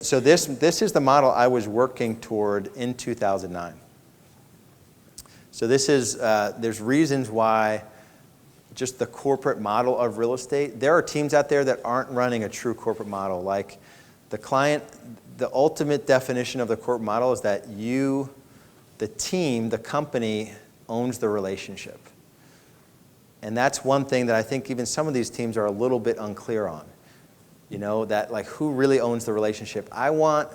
So this is the model I was working toward in 2009. So this is, there's reasons why just the corporate model of real estate, there are teams out there that aren't running a true corporate model. Like the client, the ultimate definition of the corporate model is that you, the team, the company owns the relationship. And that's one thing that I think even some of these teams are a little bit unclear on. You know, that like who really owns the relationship. I want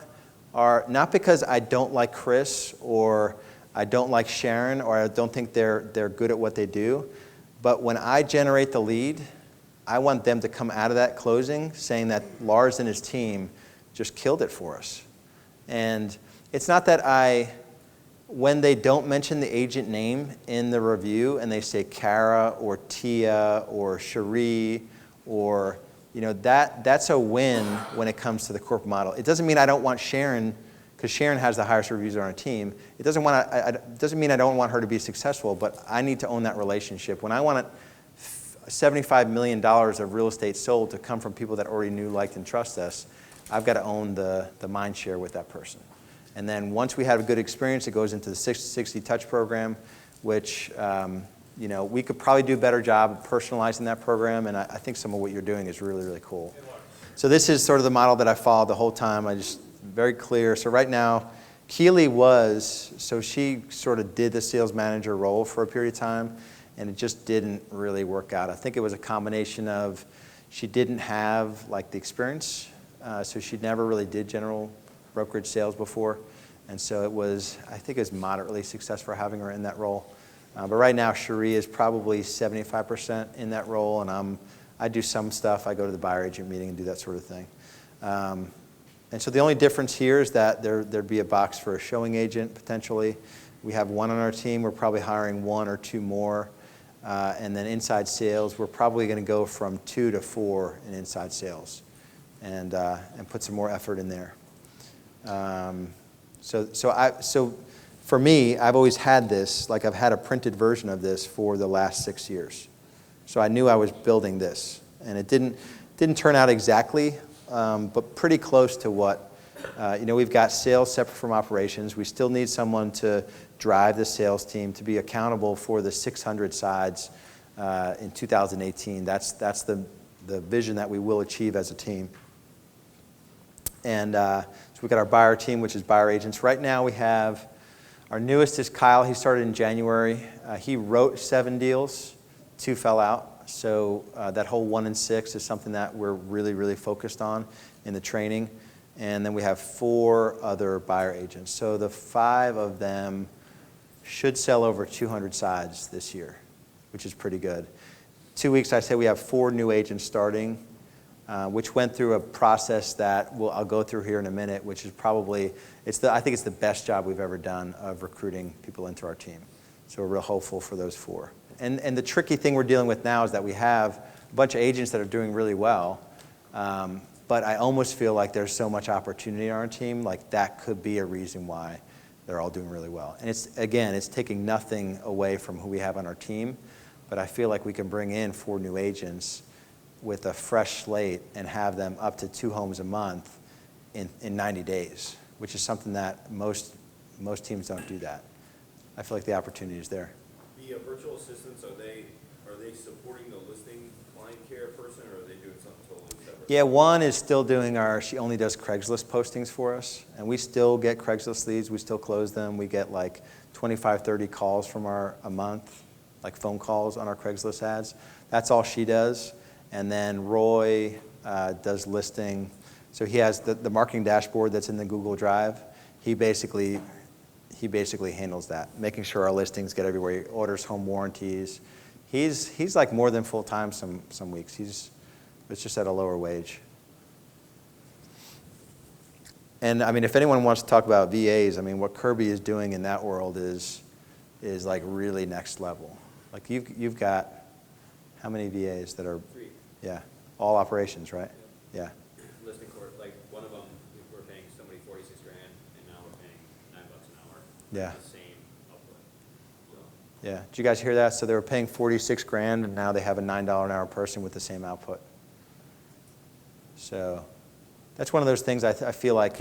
our, not because I don't like Chris or I don't like Sharon or I don't think they're good at what they do, but when I generate the lead, I want them to come out of that closing saying that Lars and his team just killed it for us. And it's not that when they don't mention the agent name in the review and they say Kara or Tia or Cherie or, you know, that's a win when it comes to the corporate model. It doesn't mean I don't want Sharon, because Sharon has the highest reviews on our team. It doesn't mean I don't want her to be successful, but I need to own that relationship. When I want $75 million of real estate sold to come from people that already knew, liked, and trust us, I've got to own the mind share with that person. And then once we have a good experience, it goes into the 60 Touch program, which you know, we could probably do a better job of personalizing that program, and I think some of what you're doing is really, really cool. So this is sort of the model that I followed the whole time. Very clear. So right now, Keely so she sort of did the sales manager role for a period of time, and it just didn't really work out. I think it was a combination of she didn't have like the experience, so she never really did general brokerage sales before, and so I think it was moderately successful having her in that role. But right now, Cherie is probably 75% in that role, and I do some stuff. I go to the buyer agent meeting and do that sort of thing. And so the only difference here is that there'd be a box for a showing agent, potentially. We have one on our team. We're probably hiring one or two more. And then inside sales, we're probably going to go from 2 to 4 in inside sales and put some more effort in there. So for me, I've always had this, like I've had a printed version of this for the last 6 years. So I knew I was building this. And it didn't turn out exactly, but pretty close to what, you know, we've got sales separate from operations. We still need someone to drive the sales team to be accountable for the 600 sides in 2018. That's the vision that we will achieve as a team. And so we've got our buyer team, which is buyer agents. Right now we have, our newest is Kyle. He started in January. He wrote 7 deals, 2 fell out. So that whole 1 in 6 is something that we're really, really focused on in the training. And then we have 4 other buyer agents. So the 5 of them should sell over 200 sides this year, which is pretty good. 2 weeks, I say we have 4 new agents starting, which went through a process that I'll go through here in a minute, which is probably, I think it's the best job we've ever done of recruiting people into our team. So we're real hopeful for those 4. And the tricky thing we're dealing with now is that we have a bunch of agents that are doing really well, but I almost feel like there's so much opportunity on our team, like that could be a reason why they're all doing really well. And it's taking nothing away from who we have on our team, but I feel like we can bring in 4 new agents with a fresh slate and have them up to 2 homes a month in 90 days, which is something that most teams don't do that. I feel like the opportunity is there. The virtual assistants, are they supporting the listing client care person, or are they doing something totally separate? Yeah, one is still doing she only does Craigslist postings for us, and we still get Craigslist leads. We still close them. We get like 25, 30 calls from a month, like phone calls on our Craigslist ads. That's all she does. And then Roy does listing. So he has the marketing dashboard that's in the Google Drive. He basically handles that, making sure our listings get everywhere. He orders home warranties. He's like more than full time some weeks. It's just at a lower wage. And I mean, if anyone wants to talk about VAs, I mean, what Kirby is doing in that world is like really next level. Like you've got how many VAs that are? 3. Yeah, all operations, right? Yeah. Listing court, like one of them, we're paying somebody $46,000, and now we're paying $9 an hour. Yeah. The same output. So. Yeah. Did you guys hear that? So they were paying $46,000, and now they have a $9 an hour person with the same output. So that's one of those things I feel like,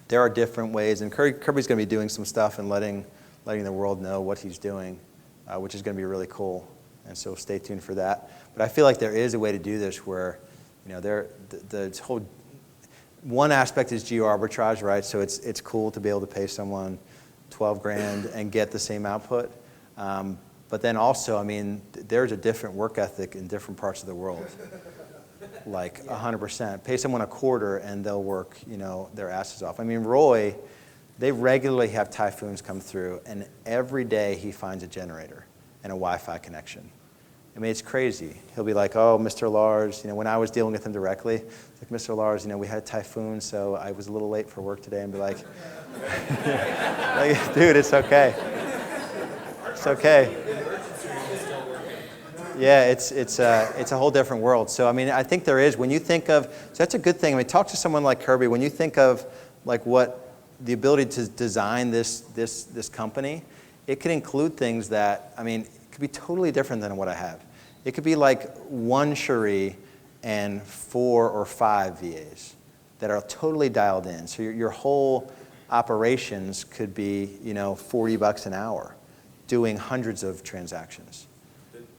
there are different ways, and Kirby's going to be doing some stuff and letting the world know what he's doing, which is going to be really cool. And so stay tuned for that. But I feel like there is a way to do this where, the whole one aspect is Geo Arbitrage, right? So it's cool to be able to pay someone $12,000 and get the same output. But then also, there's a different work ethic in different parts of the world. Like 100%. Pay someone a quarter and they'll work, their asses off. Roy, they regularly have typhoons come through, and every day he finds a generator and a Wi-Fi connection. It's crazy. He'll be like, "Oh, Mr. Lars," when I was dealing with him directly, like, "Mr. Lars, we had a typhoon, so I was a little late for work today," and be like, "Dude, it's okay. It's okay." Yeah, it's a whole different world. So I think there is, when you think of, so that's a good thing. Talk to someone like Kirby. When you think of like what the ability to design this company, it could include things that it could be totally different than what I have. It could be like one Cherie and 4 or 5 VAs that are totally dialed in. So your whole operations could be $40 an hour, doing hundreds of transactions.